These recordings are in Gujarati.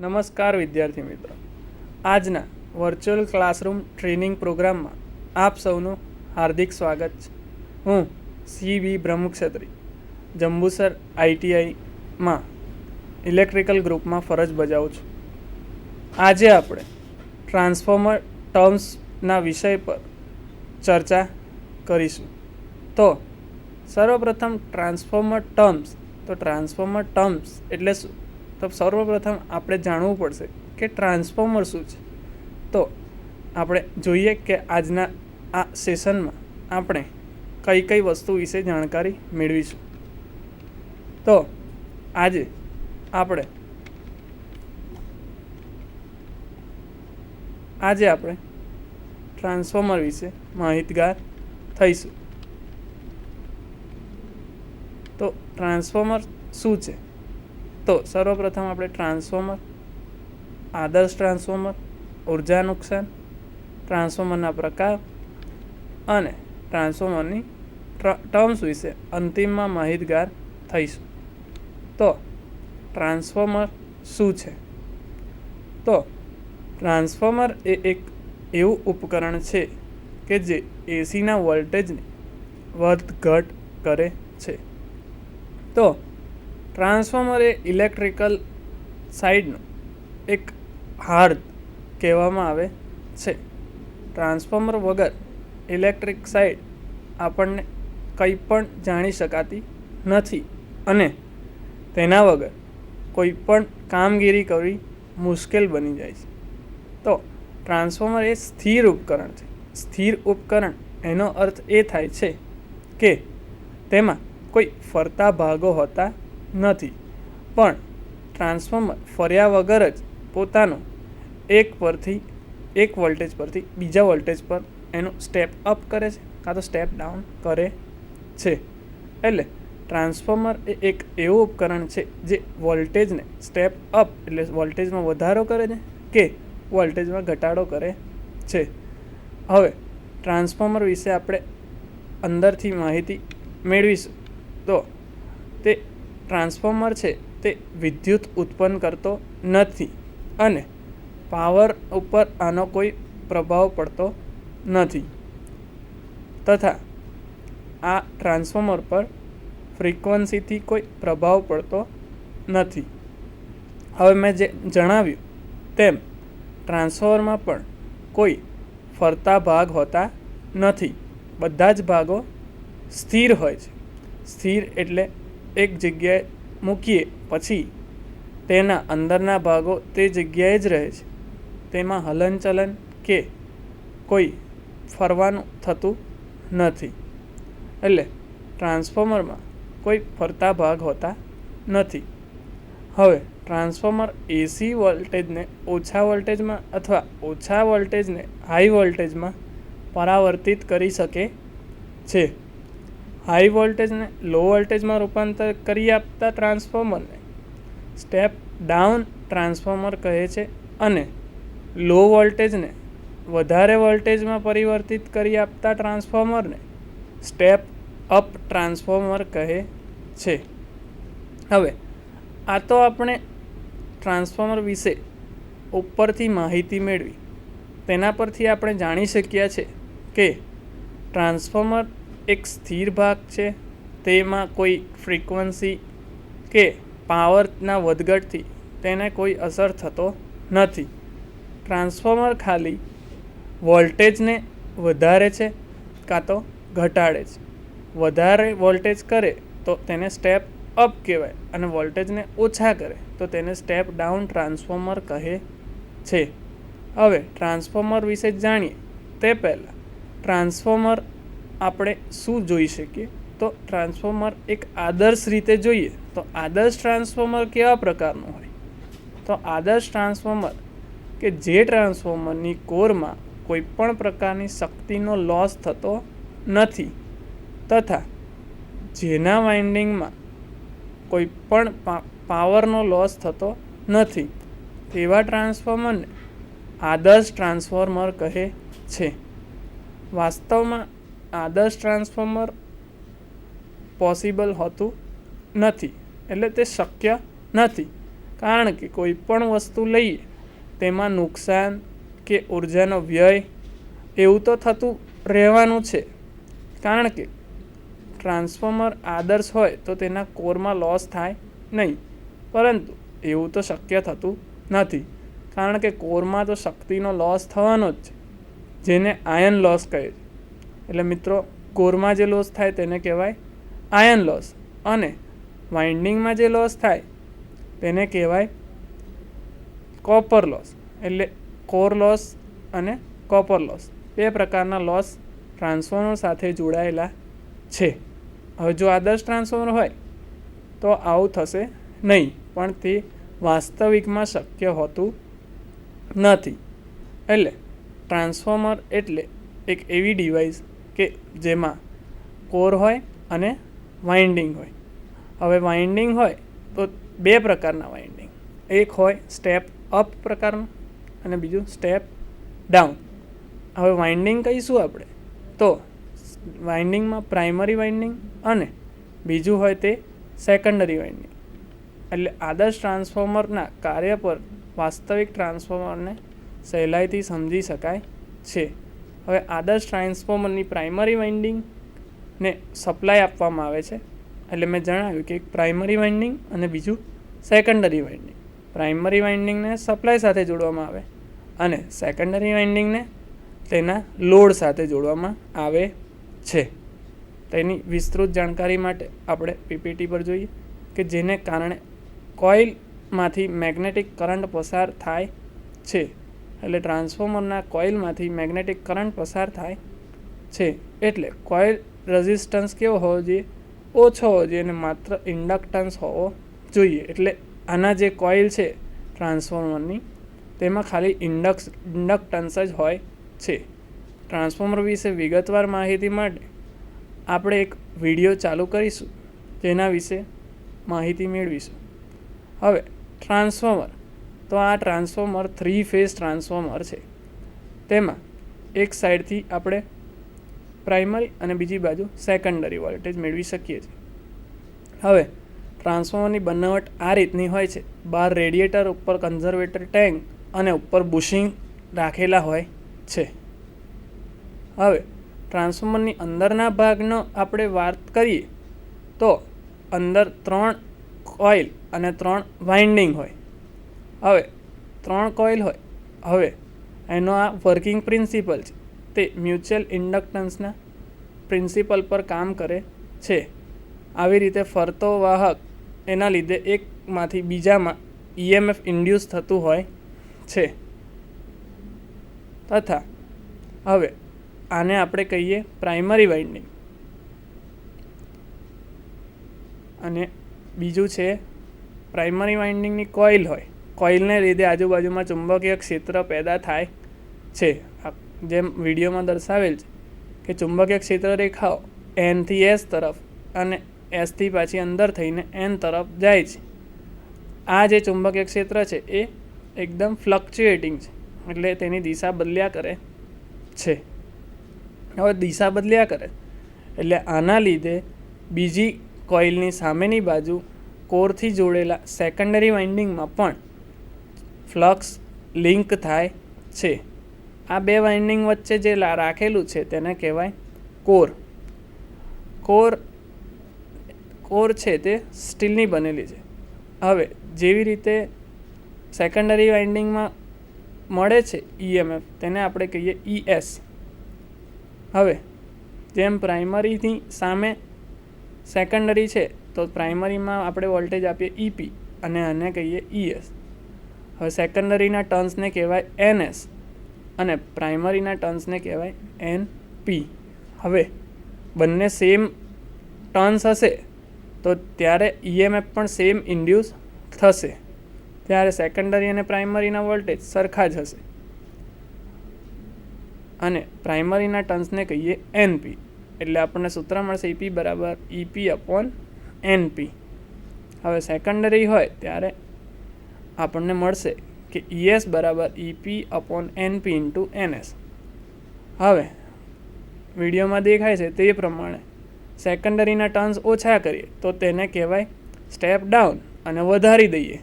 નમસ્કાર વિદ્યાર્થી મિત્રો, આજના વર્ચ્યુઅલ ક્લાસરૂમ ટ્રેનિંગ પ્રોગ્રામમાં આપ સૌનું હાર્દિક સ્વાગત છે. હું સીબી બ્રહ્મક્ષત્રી જંબુસર આઈટીઆઈમાં ઇલેક્ટ્રિકલ ગ્રુપમાં ફરજ બજાવું છું. આજે આપણે ટ્રાન્સફોર્મર ટર્મ્સના વિષય પર ચર્ચા કરીશું. તો સર્વપ્રથમ ટ્રાન્સફોર્મર ટર્મ્સ એટલે શું? તો સર્વપ્રથમ આપણે જાણવું પડશે કે ટ્રાન્સફોર્મર શું છે. તો આપણે જોઈએ કે આજના આ સેશનમાં આપણે કઈ કઈ વસ્તુ વિશે જાણકારી મેળવીશું. તો આજે આપણે ટ્રાન્સફોર્મર વિશે માહિતગાર થઈશું. તો ટ્રાન્સફોર્મર શું છે? તો સર્વપ્રથમ આપણે ટ્રાન્સફોર્મર, આદર્શ ટ્રાન્સફોર્મર, ઉર્જા નુકસાન, ટ્રાન્સફોર્મરના પ્રકાર અને ટ્રાન્સફોર્મરની ટર્મ્સ વિશે અંતિમમાં માહિતગાર થઈશું. તો ટ્રાન્સફોર્મર શું છે? તો ટ્રાન્સફોર્મર એ એક એવું ઉપકરણ છે કે જે એસીના વોલ્ટેજને વધઘટ કરે છે. તો ટ્રાન્સફોર્મર એ ઇલેક્ટ્રિકલ સાઇડનું એક હાર્દ કહેવામાં આવે છે. ટ્રાન્સફોર્મર વગર ઇલેક્ટ્રિક સાઇડ આપણને કંઈ પણ જાણી શકાતી નથી અને તેના વગર કોઈ પણ કામગીરી કરવી મુશ્કેલ બની જાય છે. તો ટ્રાન્સફોર્મર એ સ્થિર ઉપકરણ છે. સ્થિર ઉપકરણ એનો અર્થ એ થાય છે કે તેમાં કોઈ ફરતા ભાગો હોતા નથી, પણ ટ્રાન્સફોર્મર ફર્યા વગર જ પોતાનું એક વોલ્ટેજ પરથી બીજા વોલ્ટેજ પર એનું સ્ટેપ અપ કરે છે કાં તો સ્ટેપ ડાઉન કરે છે. એટલે ટ્રાન્સફોર્મર એ એક એવું ઉપકરણ છે જે વોલ્ટેજને સ્ટેપ અપ એટલે વોલ્ટેજમાં વધારો કરે છે કે વોલ્ટેજમાં ઘટાડો કરે છે. હવે ટ્રાન્સફોર્મર વિશે આપણે અંદરથી માહિતી મેળવીશું. તો તે ટ્રાન્સફોર્મર છે તે વિદ્યુત ઉત્પન્ન કરતો નથી અને પાવર ઉપર આનો કોઈ પ્રભાવ પડતો નથી તથા આ ટ્રાન્સફોર્મર પર ફ્રીક્વન્સીથી કોઈ પ્રભાવ પડતો નથી. હવે મેં જે જણાવ્યું તેમ ટ્રાન્સફોર્મરમાં પણ કોઈ ફરતા ભાગ હોતા નથી. બધા જ ભાગો સ્થિર હોય છે. સ્થિર એટલે એક જગ્યાએ મૂકીએ પછી તેના અંદરના ભાગો તે જગ્યાએ જ રહે છે. તેમાં હલનચલન કે કોઈ ફરવાનું થતું નથી. એટલે ટ્રાન્સફોર્મરમાં કોઈ ફરતા ભાગ હોતા નથી. હવે ટ્રાન્સફોર્મર એસી વોલ્ટેજને ઓછા વોલ્ટેજમાં અથવા ઓછા વોલ્ટેજને હાઈ વોલ્ટેજમાં પરાવર્તિત કરી શકે છે. હાઈ વોલ્ટેજને લો વોલ્ટેજમાં રૂપાંતર કરી આપતા ટ્રાન્સફોર્મરને સ્ટેપ ડાઉન ટ્રાન્સફોર્મર કહે છે અને લો વોલ્ટેજને વધારે વોલ્ટેજમાં પરિવર્તિત કરી આપતા ટ્રાન્સફોર્મરને સ્ટેપ અપ ટ્રાન્સફોર્મર કહે છે. હવે આ તો આપણે ટ્રાન્સફોર્મર વિશે ઉપરથી માહિતી મેળવી. તેના પરથી આપણે જાણી શક્યા છે કે ટ્રાન્સફોર્મર એક સ્થિર ભાગ છે. તેમાં કોઈ ફ્રીક્વન્સી કે પાવરના વધઘટથી તેને કોઈ અસર થતો નથી. ટ્રાન્સફોર્મર ખાલી વોલ્ટેજને વધારે છે કાં તો ઘટાડે છે. વધારે વોલ્ટેજ કરે તો તેને સ્ટેપ અપ કહેવાય અને વોલ્ટેજને ઓછા કરે તો તેને સ્ટેપ ડાઉન ટ્રાન્સફોર્મર કહે છે. હવે ટ્રાન્સફોર્મર વિશે જાણીએ તે પહેલાં ટ્રાન્સફોર્મર આપણે શું જોઈ શકીએ? તો ટ્રાન્સફોર્મર એક આદર્શ રીતે જોઈએ તો આદર્શ ટ્રાન્સફોર્મર કેવા પ્રકારનું હોય? તો આદર્શ ટ્રાન્સફોર્મર કે જે ટ્રાન્સફોર્મરની કોરમાં કોઈ પણ પ્રકારની શક્તિનો લોસ થતો નથી તથા જેના વાઇન્ડિંગમાં કોઈ પણ પાવરનો લોસ થતો નથી તેવા ટ્રાન્સફોર્મરને આદર્શ ટ્રાન્સફોર્મર કહે છે. વાસ્તવમાં આદર્શ ટ્રાન્સફોર્મર પોસિબલ હોતું નથી, એટલે તે શક્ય નથી. કારણ કે કોઈ પણ વસ્તુ લઈએ તેમાં નુકસાન કે ઉર્જાનો વ્યય એવું તો થતું રહેવાનું છે, કારણ કે ટ્રાન્સફોર્મર આદર્શ હોય તો તેના કોરમાં લોસ થાય નહીં, પરંતુ એવું તો શક્ય થતું નથી, કારણ કે કોરમાં તો શક્તિનો લોસ થવાનો જ છે, જેને આયન લોસ કહે છે. એટલે મિત્રો, કોરમાં જે લોસ થાય તેને કહેવાય આયન લોસ, અને વાઇન્ડિંગમાં જે લોસ થાય તેને કહેવાય કોપર લોસ. એટલે કોર લોસ અને કોપર લોસ બે પ્રકારના લોસ ટ્રાન્સફોર્મર સાથે જોડાયેલા છે. હવે જો આદર્શ ટ્રાન્સફોર્મર હોય તો આવું થશે નહીં, પણ તે વાસ્તવિકમાં શક્ય હોતું નથી. એટલે ટ્રાન્સફોર્મર એટલે એક એવી ડિવાઇસ કે જેમાં કોર હોય અને વાઇન્ડિંગ હોય. હવે વાઇન્ડિંગ હોય તો બે પ્રકારના વાઇન્ડિંગ, એક હોય સ્ટેપ અપ પ્રકારનું અને બીજું સ્ટેપ ડાઉન. હવે વાઇન્ડિંગ કહીશું આપણે તો વાઇન્ડિંગમાં પ્રાઇમરી વાઇન્ડિંગ અને બીજું હોય તે સેકન્ડરી વાઇન્ડિંગ. એટલે આદર્શ ટ્રાન્સફોર્મરના કાર્ય પર વાસ્તવિક ટ્રાન્સફોર્મરને સહેલાઈથી સમજી શકાય છે. હવે આદર્શ ટ્રાન્સફોર્મરની પ્રાઇમરી વાઇન્ડિંગને સપ્લાય આપવામાં આવે છે. એટલે મેં જણાવ્યું કે એક પ્રાઇમરી વાઇન્ડિંગ અને બીજું સેકન્ડરી વાઇન્ડિંગ. પ્રાઇમરી વાઇન્ડિંગને સપ્લાય સાથે જોડવામાં આવે અને સેકન્ડરી વાઇન્ડિંગને તેના લોડ સાથે જોડવામાં આવે છે. તેની વિસ્તૃત જાણકારી માટે આપણે પીપીટી પર જોઈએ કે જેને કારણે કોઇલમાંથી મેગ્નેટિક કરંટ પસાર થાય છે. એટલે ટ્રાન્સફોર્મરના કોઇલમાંથી મેગ્નેટિક કરંટ પસાર થાય છે, એટલે કોઇલ રેઝિસ્ટન્સ કેવો હોવો જોઈએ? ઓછો હોવો જોઈએ અને માત્ર ઇન્ડક્ટન્સ હોવો જોઈએ. એટલે આના જે કોઇલ છે ટ્રાન્સફોર્મરની, તેમાં ખાલી ઇન્ડક્ટન્સ જ હોય છે. ટ્રાન્સફોર્મર વિશે વિગતવાર માહિતી માટે આપણે એક વિડીયો ચાલુ કરીશું, જેના વિશે માહિતી મેળવીશું. હવે ટ્રાન્સફોર્મર, તો આ ટ્રાન્સફોર્મર 3 ફેઝ ટ્રાન્સફોર્મર છે. તેમાં એક સાઈડથી આપણે પ્રાઇમરી અને બીજી બાજુ સેકન્ડરી વોલ્ટેજ મેળવી શકીએ છીએ. હવે ટ્રાન્સફોર્મરની બનાવટ આ રીતની હોય છે. બહાર રેડિએટર, ઉપર કન્ઝર્વેટર ટેન્ક અને ઉપર બુશિંગ રાખેલા હોય છે. હવે ટ્રાન્સફોર્મરની અંદરના ભાગનો આપણે વાત કરીએ તો અંદર 3 કોઇલ અને 3 વાઇન્ડિંગ હોય. હવે 3 કોઇલ હોય. હવે એનો આ વર્કિંગ પ્રિન્સિપલ છે, તે મ્યુચ્યુઅલ ઇન્ડક્ટન્સના પ્રિન્સિપલ પર કામ કરે છે. આવી રીતે ફરતો વાહક, એના લીધે એકમાંથી બીજામાં EMF ઇન્ડ્યુસ થતું હોય છે. તથા હવે આને આપણે કહીએ પ્રાઇમરી વાઇન્ડિંગ, અને બીજું છે પ્રાઇમરી વાઇન્ડિંગની કોઇલ હોય. કોઇલને લીધે આજુબાજુમાં ચુંબકીય ક્ષેત્ર પેદા થાય છે. જેમ વિડીયોમાં દર્શાવેલ છે કે ચુંબકીય ક્ષેત્ર રેખાઓ N થી S તરફ અને S થી પાછી અંદર થઈને N તરફ જાય છે. આ જે ચુંબકીય ક્ષેત્ર છે એ એકદમ ફ્લક્ચ્યુએટિંગ છે, એટલે તેની દિશા બદલ્યા કરે છે. હવે દિશા બદલ્યા કરે એટલે આના લીધે બીજી કોઇલની સામેની બાજુ કોરથી જોડેલા સેકન્ડરી વાઇન્ડિંગમાં પણ ફ્લક્સ લિંક થાય છે. આ બે વાઇન્ડિંગ વચ્ચે જે રાખેલું છે તેને કહેવાય કોર. કોર છે તે સ્ટીલની બનેલી છે. હવે જેવી રીતે સેકન્ડરી વાઇન્ડિંગમાં મળે છે EMF, તેને આપણે કહીએ ES. હવે જેમ પ્રાઇમરીની સામે સેકન્ડરી છે તો પ્રાઇમરીમાં આપણે વોલ્ટેજ આપીએ EP અને આને કહીએ ES. હવે સેકન્ડરીના ટર્ન્સને કહેવાય NS અને પ્રાઇમરીના ટર્ન્સને કહેવાય NP. હવે બંને સેમ ટર્ન્સ હશે તો ત્યારે EMF પણ સેમ ઇન્ડ્યુસ થશે, ત્યારે સેકન્ડરી અને પ્રાઇમરીના વોલ્ટેજ સરખા જ હશે. અને પ્રાઇમરીના ટર્ન્સને કહીએ NP, એટલે આપણને સૂત્ર મળશે EP બરાબર EP/NP. હવે સેકન્ડરી હોય ત્યારે આપણને મળશે કે ES બરાબર EP/NP × NS. હવે વિડીયોમાં દેખાય છે તે પ્રમાણે સેકન્ડરીના ટર્ન્સ ઓછા કરીએ તો તેને કહેવાય સ્ટેપ ડાઉન, અને વધારી દઈએ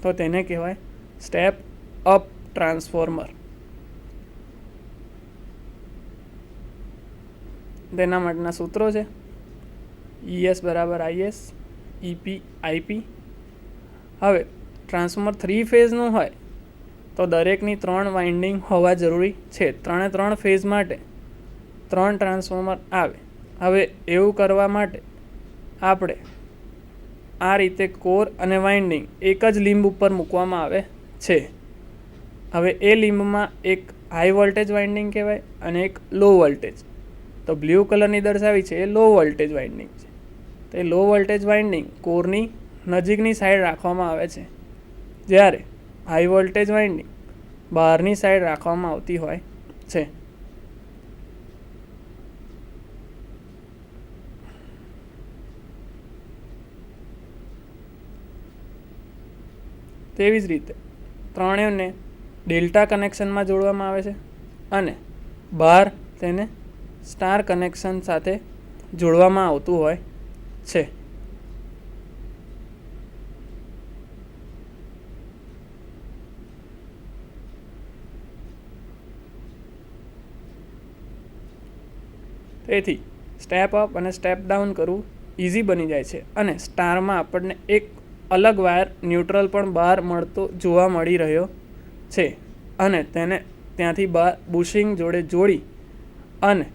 તો તેને કહેવાય સ્ટેપ અપ ટ્રાન્સફોર્મર. તેના માટેના સૂત્રો છે ES બરાબર IS, EP IP. હવે ટ્રાન્સફોર્મર 3 ફેઝનું હોય તો દરેકની 3 વાઇન્ડિંગ હોવા જરૂરી છે. 3 ફેઝ માટે 3 ટ્રાન્સફોર્મર આવે. હવે એવું કરવા માટે આપણે આ રીતે કોર અને વાઇન્ડિંગ એક જ લીંબ ઉપર મૂકવામાં આવે છે. હવે એ લીંબમાં એક હાઈ વોલ્ટેજ વાઇન્ડિંગ કહેવાય અને એક લો વોલ્ટેજ. તો બ્લુ કલરની દર્શાવી છે એ લો વોલ્ટેજ વાઇન્ડિંગ છે. તો એ લો વોલ્ટેજ વાઇન્ડિંગ કોરની નજીકની સાઈડ રાખવામાં આવે છે, જ્યારે હાઈ વોલ્ટેજ વાઇન્ડિંગ બહારની સાઈડ રાખવામાં આવતી હોય છે. તેવી જ રીતે ત્રણેયને ડેલ્ટા કનેક્શનમાં જોડવામાં આવે છે અને બહાર તેને સ્ટાર કનેક્શન સાથે જોડવામાં આવતું હોય છે. તેથી સ્ટેપ અપ અને સ્ટેપ ડાઉન કરવું ઇઝી બની જાય છે અને સ્ટારમાં આપણને એક અલગ વાયર ન્યુટ્રલ પણ બહાર મળતો જોવા મળી રહ્યો છે અને તેને ત્યાંથી બહાર બુશિંગ જોડે જોડી અને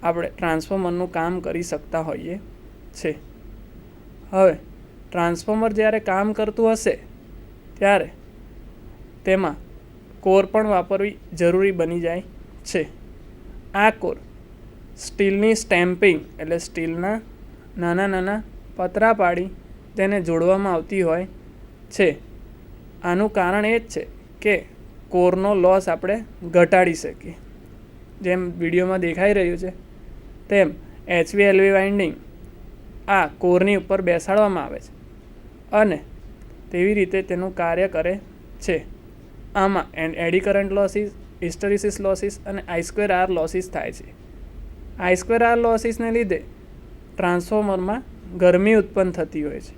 આપણે ટ્રાન્સફોર્મરનું કામ કરી શકતા હોઈએ છે. હવે ટ્રાન્સફોર્મર જ્યારે કામ કરતું હશે ત્યારે તેમાં કોર પણ વાપરવી જરૂરી બની જાય છે. આ કોર સ્ટીલની સ્ટેમ્પિંગ એટલે સ્ટીલના નાના નાના પતરા પાડી તેને જોડવામાં આવતી હોય છે. આનું કારણ એ જ છે કે કોરનો લોસ આપણે ઘટાડી શકીએ. જેમ વિડીયોમાં દેખાઈ રહ્યું છે તેમ HV-LV વાઇન્ડિંગ આ કોરની ઉપર બેસાડવામાં આવે છે અને તેવી રીતે તેનું કાર્ય કરે છે. આમાં eddy current losses, hysteresis losses અને I2R લોસીસ થાય છે. I2R લોસીસને લીધે ટ્રાન્સફોર્મરમાં ગરમી ઉત્પન્ન થતી હોય છે.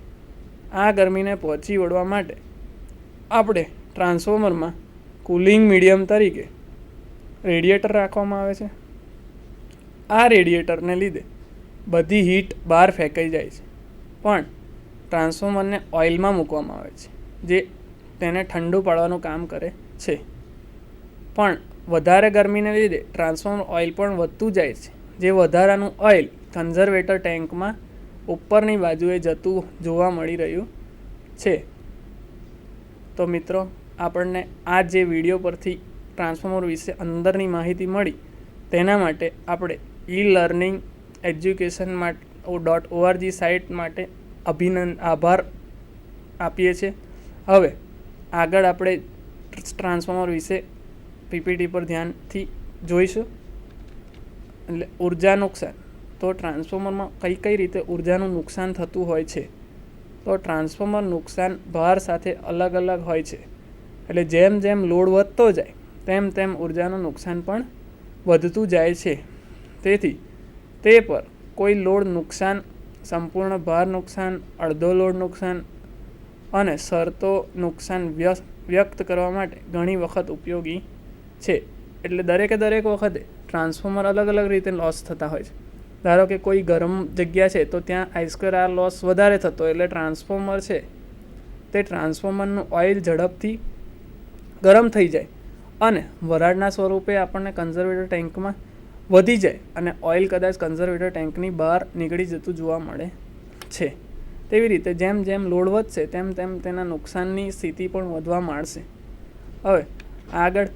આ ગરમીને પહોંચી વળવા માટે આપણે ટ્રાન્સફોર્મરમાં કુલિંગ મીડિયમ તરીકે રેડિએટર રાખવામાં આવે છે. આ રેડિએટરને લીધે બધી હીટ બહાર ફેંકાઈ જાય છે, પણ ટ્રાન્સફોર્મરને ઓઇલમાં મૂકવામાં આવે છે જે તેને ઠંડુ પાડવાનું કામ કરે છે. પણ વધારે ગરમીને લીધે ટ્રાન્સફોર્મર ઓઇલ પણ વધતું જાય છે, જે વધારાનું ઓઇલ કન્ઝર્વેટર ટેન્કમાં ઉપરની બાજુએ જતું જોવા મળી રહ્યું છે. તો મિત્રો, આપણને આ જે વિડીયો પરથી ટ્રાન્સફોર્મર વિશે અંદરની માહિતી મળી તેના માટે આપણે e-લર્નિંગ એજ્યુકેશન .org સાઇટ માટે આભાર આપીએ છીએ. હવે આગળ આપણે ટ્રાન્સફોર્મર વિશે PPT પર ધ્યાનથી જોઈશું. એટલે ઉર્જા નુકસાન. તો ટ્રાન્સફોર્મરમાં કઈ રીતે ઉર્જાનું નુકસાન થતું હોય છે. તો ટ્રાન્સફોર્મર નુકસાન ભાર સાથે અલગ અલગ હોય છે. એટલે જેમ જેમ લોડ વધતો જાય તેમ તેમ ઉર્જાનું નુકસાન પણ વધતું જાય છે. તેથી તે પર કોઈ લોડ નુકસાન, સંપૂર્ણ ભાર નુકસાન, અડધો લોડ નુકસાન અને શરતો નુકસાન વ્યક્ત કરવા માટે ઘણી વખત ઉપયોગી છે. એટલે દરેક વખતે ટ્રાન્સફોર્મર અલગ અલગ રીતે લોસ થતા હોય છે. ધારો કે કોઈ ગરમ જગ્યા છે તો ત્યાં I2R લોસ વધારે થતો, એટલે ટ્રાન્સફોર્મર છે તે ટ્રાન્સફોર્મરનું ઓઇલ ઝડપથી ગરમ થઈ જાય અને વરાળના સ્વરૂપે આપણને કન્ઝર્વેટર ટેન્કમાં વધી જાય અને ઓઇલ કદાચ કન્ઝર્વેટર ટેન્કની બહાર નીકળી જતું જોવા મળે છે. તેવી રીતે જેમ જેમ લોડ વધશે તેમ તેમ તેના નુકસાનની સ્થિતિ પણ વધવા માંડશે. હવે આગળ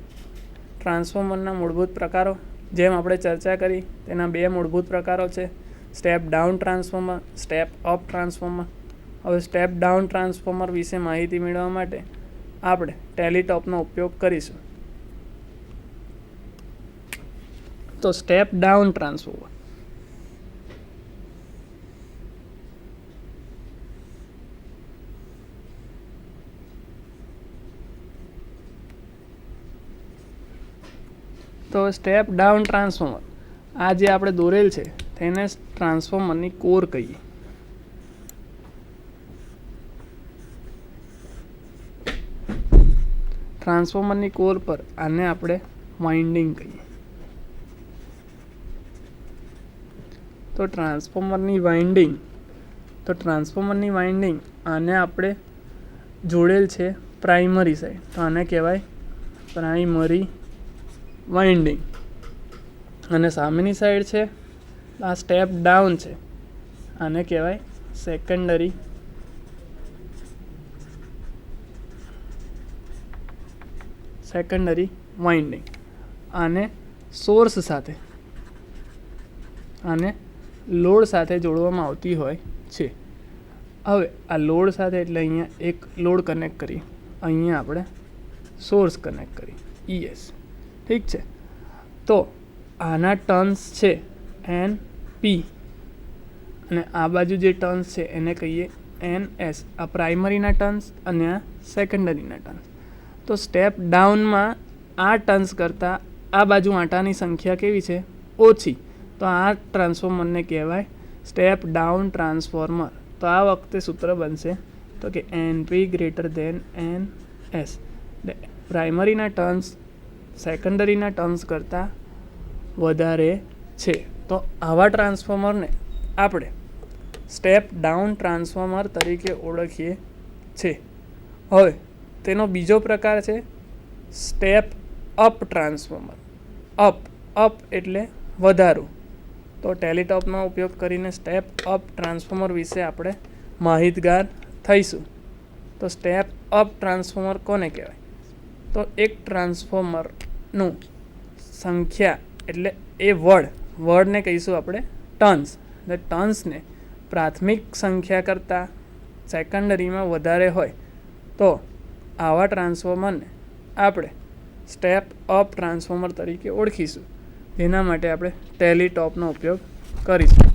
ટ્રાન્સફોર્મરના મૂળભૂત પ્રકારો, જેમ આપણે ચર્ચા કરી તેના 2 મૂળભૂત પ્રકારો છે, step down transformer, step up transformer. હવે સ્ટેપ ડાઉન ટ્રાન્સફોર્મર વિશે માહિતી મેળવવા માટે આપણે ટેલિટોપનો ઉપયોગ કરીશું. તો સ્ટેપ ડાઉન ટ્રાન્સફોર્મર. તો સ્ટેપ ડાઉન ટ્રાન્સફોર્મર આ જે આપણે દોરેલ છે તેને ટ્રાન્સફોર્મરની કોર કહીએ. ટ્રાન્સફોર્મરની કોર પર આને આપણે વાઇન્ડિંગ કહીએ. તો ટ્રાન્સફોર્મરની વાઇન્ડિંગ આને આપણે જોડેલ છે પ્રાઇમરી સાઈડ, તો આને કહેવાય પ્રાઇમરી વાઇન્ડિંગ. અને સામેની સાઈડ છે આ સ્ટેપ ડાઉન છે, આને કહેવાય સેકન્ડરી વાઇન્ડિંગ. આને સોર્સ સાથે લોડ સાથે જોડવામાં આવતી હોય છે. હવે આ લોડ સાથે એટલે અહીંયા એક લોડ કનેક્ટ કરી, અહીંયા આપણે સોર્સ કનેક્ટ કરી ES. ઠીક છે. તો આના ટર્ન્સ છે NP અને આ બાજુ જે ટર્ન્સ છે એને કહીએ NS. આ પ્રાઇમરીના ટર્ન્સ અને આ સેકન્ડરીના ટર્ન્સ. તો સ્ટેપ ડાઉનમાં આ ટર્ન્સ કરતાં આ બાજુ આંટાની સંખ્યા કેવી છે? ઓછી. તો આ ટ્રાન્સફોર્મરને કહેવાય સ્ટેપ ડાઉન ટ્રાન્સફોર્મર. તો આ વખતે સૂત્ર બનશે તો કે NP ગ્રેટર ધેન NS. પ્રાઇમરીના ટર્ન્સ સેકન્ડરીના ટર્ન્સ કરતાં વધારે છે. તો આવા ટ્રાન્સફોર્મરને આપણે સ્ટેપ ડાઉન ટ્રાન્સફોર્મર તરીકે ઓળખીએ છીએ. હવે તેનો બીજો પ્રકાર છે સ્ટેપ અપ ટ્રાન્સફોર્મર. અપ એટલે વધારું. તો ટેલિટોપનો ઉપયોગ કરીને સ્ટેપ અપ ટ્રાન્સફોર્મર વિશે આપણે માહિતગાર થઈશું. તો સ્ટેપ અપ ટ્રાન્સફોર્મર કોને કહેવાય? તો એક ટ્રાન્સફોર્મરનું સંખ્યા એટલે એ વર્ડને કહીશું આપણે ટર્ન્સ. એટલે ટર્ન્સને પ્રાથમિક સંખ્યા કરતાં સેકન્ડરીમાં વધારે હોય તો આવા ટ્રાન્સફોર્મરને આપણે સ્ટેપ અપ ટ્રાન્સફોર્મર તરીકે ઓળખીશું. તેના માટે આપણે ટેલિટોપનો ઉપયોગ કરીશું.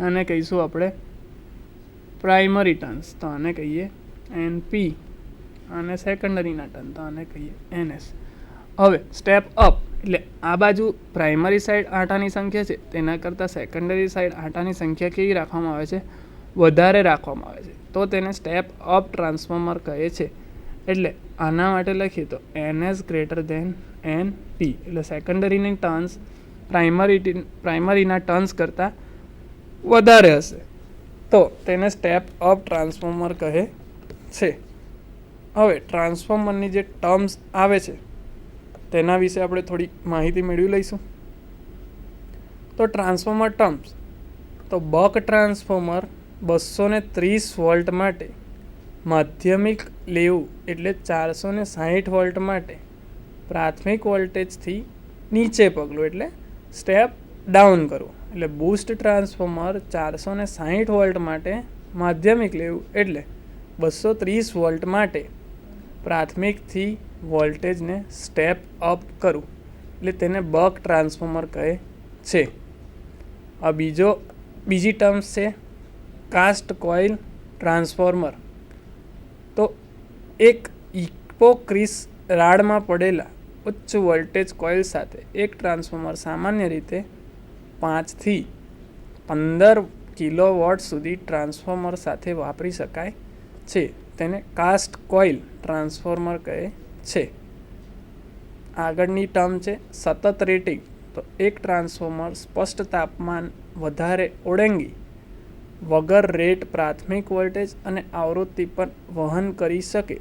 આને કહીશું આપણે પ્રાઇમરી ટર્ન્સ, તો આને કહીએ NP. અને સેકન્ડરીના ટર્ન તો આને કહીએ NS. હવે સ્ટેપ અપ એટલે આ બાજુ પ્રાઇમરી સાઈડ આંટાની સંખ્યા છે તેના કરતાં સેકન્ડરી સાઈડ આંટાની સંખ્યા કેવી રાખવામાં આવે છે? વધારે રાખવામાં આવે છે. તો તેને સ્ટેપ અપ ટ્રાન્સફોર્મર કહે છે. એટલે આના માટે લખીએ તો NS ગ્રેટર ધેન NP. એટલે સેકન્ડરીની ટર્ન્સ પ્રાઇમરીના ટર્ન્સ કરતાં વધારે હશે તો તેને સ્ટેપ અપ ટ્રાન્સફોર્મર કહે છે. હવે ટ્રાન્સફોર્મરની જે ટર્મ્સ આવે છે તેના વિશે આપણે થોડી માહિતી મેળવી લઈશું. તો ટ્રાન્સફોર્મર ટર્મ્સ, તો બક ટ્રાન્સફોર્મર 230 વોલ્ટ માટે માધ્યમિક લેવું એટલે 460 વોલ્ટ માટે પ્રાથમિક વોલ્ટેજથી નીચે પગલું એટલે સ્ટેપ ડાઉન કરવું. એટલે બૂસ્ટ ટ્રાન્સફોર્મર 460 વોલ્ટ માટે માધ્યમિક લેવું એટલે 230 વોલ્ટ માટે પ્રાથમિકથી વોલ્ટેજને સ્ટેપ અપ કરવું એટલે તેને બક ટ્રાન્સફોર્મર કહે છે. આ બીજી ટર્મ્સ છે કાસ્ટ કોઇલ ટ્રાન્સફોર્મર. તો એક ઇપોક્રીસ રાડમાં પડેલા ઉચ્ચ વોલ્ટેજ કોઇલ સાથે એક ટ્રાન્સફોર્મર સામાન્ય રીતે 5 થી 15 કિલોવોટ સુધી ટ્રાન્સફોર્મર સાથે વાપરી શકાય છે. તેને કાસ્ટ કોઇલ ટ્રાન્સફોર્મર કહે છે. આગળની ટર્મ છે સતત રેટિંગ. તો એક ટ્રાન્સફોર્મર સ્પષ્ટ તાપમાન વધારે ઓળંગી વગર રેટ પ્રાથમિક વોલ્ટેજ અને આવૃત્તિ પર વહન કરી શકે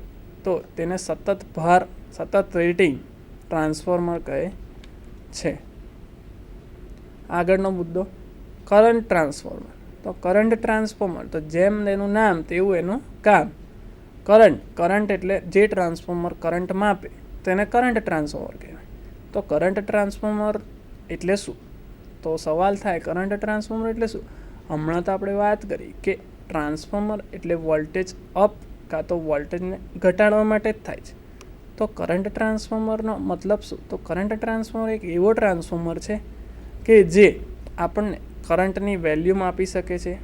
તો તેને સતત રેટિંગ ટ્રાન્સફોર્મર કહે છે. આગળનો મુદ્દો કરંટ ટ્રાન્સફોર્મર. તો કરંટ ટ્રાન્સફોર્મર તો જેમ એનું નામ તેવું એનું કામ. કરંટ એટલે જે ટ્રાન્સફોર્મર કરંટ માપે તેને કરંટ ટ્રાન્સફોર્મર કહેવાય. તો કરંટ ટ્રાન્સફોર્મર એટલે શું? તો સવાલ થાય કરંટ ટ્રાન્સફોર્મર એટલે શું? હમણાં તો આપણે વાત કરી કે ટ્રાન્સફોર્મર એટલે વોલ્ટેજ અપ કાં તો વોલ્ટેજને ઘટાડવા માટે જ થાય છે. તો કરંટ ટ્રાન્સફોર્મરનો મતલબ શું? તો કરંટ ટ્રાન્સફોર્મર એક એવો ટ્રાન્સફોર્મર છે કે જે આપણને કરંટની વેલ્યુ માપી શકે છે.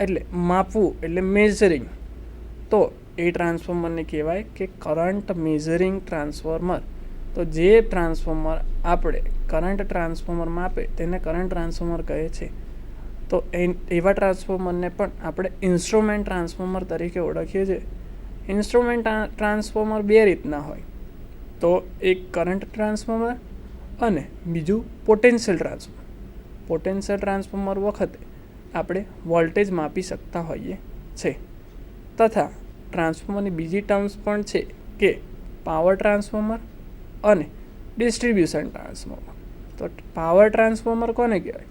એટલે માપવું એટલે મેઝરિંગ. તો એ ટ્રાન્સફોર્મરને કહેવાય કે કરંટ મેઝરિંગ ટ્રાન્સફોર્મર. તો જે ટ્રાન્સફોર્મર આપણે કરંટ ટ્રાન્સફોર્મર માપે તેને કરંટ ટ્રાન્સફોર્મર કહે છે. તો એવા ટ્રાન્સફોર્મરને પણ આપણે ઇન્સ્ટ્રુમેન્ટ ટ્રાન્સફોર્મર તરીકે ઓળખીએ છીએ. ઇન્સ્ટ્રુમેન્ટ ટ્રાન્સફોર્મર બે રીતના હોય. તો એક કરંટ ટ્રાન્સફોર્મર અને બીજું પોટેન્શિયલ ટ્રાન્સફોર્મર. પોટેન્શિયલ ટ્રાન્સફોર્મર વખતે આપણે વોલ્ટેજ માપી શકતા હોઈએ છે. તથા ટ્રાન્સફોર્મરની બીજી ટર્મ્સ પણ છે કે પાવર ટ્રાન્સફોર્મર અને ડિસ્ટ્રીબ્યુશન ટ્રાન્સફોર્મર. તો પાવર ટ્રાન્સફોર્મર કોને કહેવાય?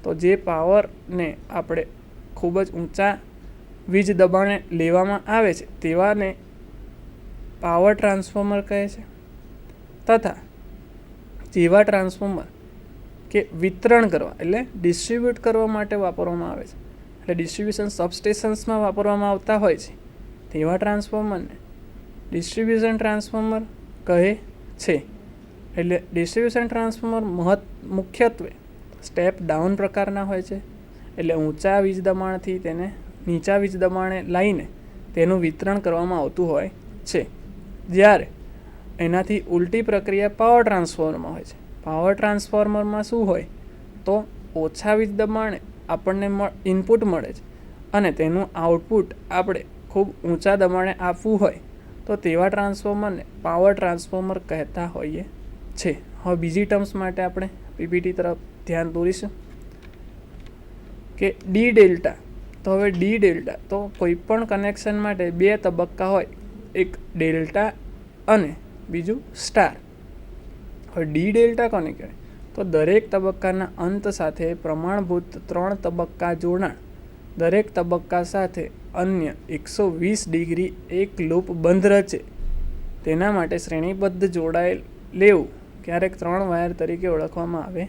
તો જે પાવરને આપણે ખૂબ જ ઊંચા વીજ દબાણે લેવામાં આવે છે તેવાને પાવર ટ્રાન્સફોર્મર કહે છે. તથા જેવા ટ્રાન્સફોર્મર કે વિતરણ કરવા એટલે ડિસ્ટ્રીબ્યુટ કરવા માટે વાપરવામાં આવે છે, એટલે ડિસ્ટ્રીબ્યુશન સબસ્ટેશન્સમાં વાપરવામાં આવતા હોય છે તેવા ટ્રાન્સફોર્મરને ડિસ્ટ્રીબ્યુશન ટ્રાન્સફોર્મર કહે છે. એટલે ડિસ્ટ્રીબ્યુશન ટ્રાન્સફોર્મર મુખ્યત્વે સ્ટેપ ડાઉન પ્રકારના હોય છે. એટલે ઊંચા વીજ દબાણથી તેને નીચા વીજ દબાણે લાવીને તેનું વિતરણ કરવામાં આવતું હોય છે. જ્યારે એનાથી ઉલટી પ્રક્રિયા પાવર ટ્રાન્સફોર્મરમાં હોય છે. પાવર ટ્રાન્સફોર્મરમાં શું હોય? તો ઓછા વીજ દબાણે આપણને ઇનપુટ મળે છે અને તેનું આઉટપુટ આપણે ખૂબ ઊંચા દબાણે આપવું હોય તો તેવા ટ્રાન્સફોર્મરને પાવર ટ્રાન્સફોર્મર કહેતા હોઈએ છે. હવે બીજી ટર્મ્સ માટે આપણે પીપીટી તરફ ધ્યાન દોરીશું કે ડી ડેલ્ટા. તો હવે ડી ડેલ્ટા તો કોઈ પણ કનેક્શન માટે બે તબક્કા હોય, એક ડેલ્ટા અને બીજું સ્ટાર. હવે ડી ડેલ્ટા કોને કહેવાય? તો દરેક તબક્કાના અંત સાથે પ્રમાણભૂત 3 તબક્કા જોડાણ, દરેક તબક્કા સાથે અન્ય 120 ડિગ્રી એક લૂપ બંધ રચે તેના માટે શ્રેણીબદ્ધ જોડાયેલ લેવું ક્યારેક 3 વાયર તરીકે ઓળખવામાં આવે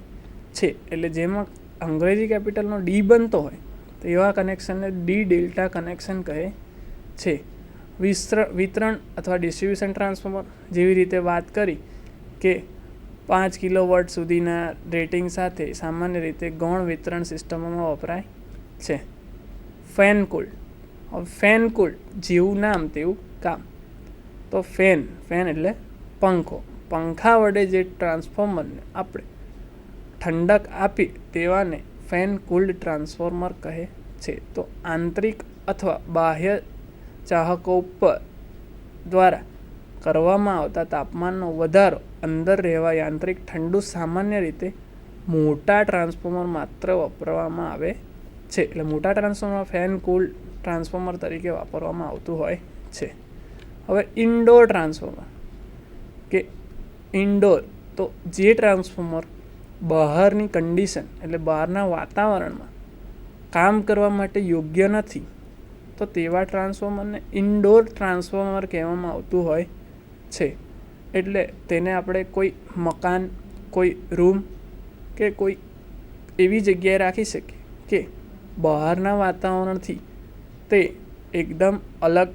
છે. એટલે જેમાં અંગ્રેજી કેપિટલનો ડી બનતો હોય તેવા કનેક્શનને ડી ડેલ્ટા કનેક્શન કહે છે. વિતરણ અથવા ડિસ્ટ્રીબ્યુશન ટ્રાન્સફોર્મર જેવી રીતે વાત કરી કે 5 કિલોવોટ સુધીના રેટિંગ સાથે સામાન્ય રીતે ગૌણ વિતરણ સિસ્ટમોમાં વપરાય છે. Fan cooled. હવે ફેન કુલ્ડ જેવું નામ તેવું કામ. તો ફેન એટલે પંખો. પંખા વડે જે ટ્રાન્સફોર્મરને આપણે ઠંડક આપી તેવાને ફેન કુલ્ડ ટ્રાન્સફોર્મર કહે છે. તો આંતરિક અથવા બાહ્ય ચાહકો ઉપર દ્વારા કરવામાં આવતા તાપમાનનો વધારો અંદર રહેવા યાંત્રિક ઠંડુ સામાન્ય રીતે મોટા ટ્રાન્સફોર્મર માત્ર વાપરવામાં આવે છે. એટલે મોટા ટ્રાન્સફોર્મર ફેન કુલ્ડ ટ્રાન્સફોર્મર તરીકે વાપરવામાં આવતું હોય છે. હવે ઇન્ડોર ટ્રાન્સફોર્મર કે ઇન્ડોર તો જે ટ્રાન્સફોર્મર બહારની કન્ડિશન એટલે બહારના વાતાવરણમાં કામ કરવા માટે યોગ્ય નથી તો તેવા ટ્રાન્સફોર્મરને ઇન્ડોર ટ્રાન્સફોર્મર કહેવામાં આવતું હોય છે. એટલે તેને આપણે કોઈ મકાન, કોઈ રૂમ કે કોઈ એવી જગ્યાએ રાખી શકીએ કે બહારના વાતાવરણથી તે એકદમ અલગ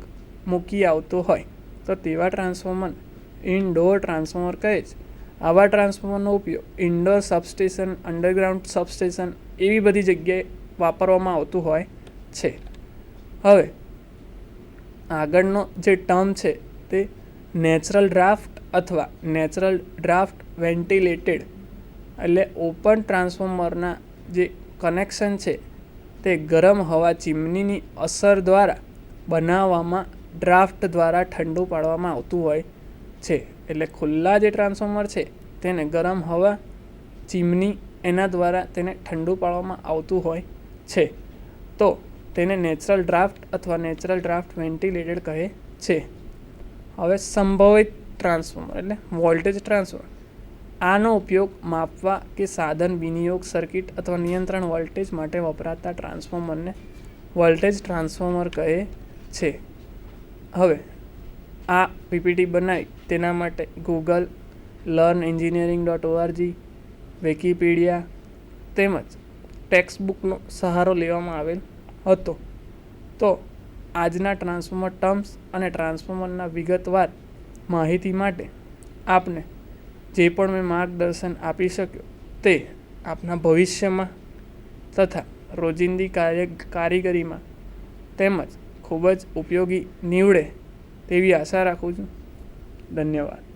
મૂકી આવતો હોય તો તેવા ટ્રાન્સફોર્મર ઇન્ડોર ટ્રાન્સફોર્મર કહે છે. આવા ટ્રાન્સફોર્મરનો ઉપયોગ ઇન્ડોર સબસ્ટેશન, અંડરગ્રાઉન્ડ સબસ્ટેશન એવી બધી જગ્યાએ વાપરવામાં આવતું હોય છે. હવે આગળનો જે ટર્મ છે તે નેચરલ ડ્રાફ્ટ અથવા નેચરલ ડ્રાફ્ટ વેન્ટિલેટેડ એટલે ઓપન ટ્રાન્સફોર્મરના જે કનેક્શન છે તે ગરમ હવા ચીમનીની અસર દ્વારા બનાવવામાં ડ્રાફ્ટ દ્વારા ઠંડુ પાડવામાં આવતું હોય છે. એટલે ખુલ્લા જે ટ્રાન્સફોર્મર છે તેને ગરમ હવા ચીમની એના દ્વારા તેને ઠંડુ પાડવામાં આવતું હોય છે. તો તેને નેચરલ ડ્રાફ્ટ અથવા નેચરલ ડ્રાફ્ટ વેન્ટિલેટેડ કહે છે. હવે સંભવિત ટ્રાન્સફોર્મર એટલે વોલ્ટેજ ટ્રાન્સફોર્મર. આનો ઉપયોગ માપવા કે સાધન વિનિયોગ સર્કિટ અથવા નિયંત્રણ વોલ્ટેજ માટે વપરાતા ટ્રાન્સફોર્મરને વોલ્ટેજ ટ્રાન્સફોર્મર કહે છે. હવે આ પીપીટી બનાવી તેના માટે ગૂગલ, learnenergy.org, વિકીપીડિયા તેમજ ટેક્સ્ટબુકનો સહારો લેવામાં આવેલ હતો. તો આજના ટ્રાન્સફોર્મર ટર્મ્સ અને ટ્રાન્સફોર્મરના વિગતવાર માહિતી માટે આપને જે પણ મેં માર્ગદર્શન આપી શક્યો તે આપના ભવિષ્યમાં તથા રોજિંદી કારીગરીમાં તેમજ ખૂબ જ ઉપયોગી નીવડે તેવી આશા રાખું છું. ધન્યવાદ.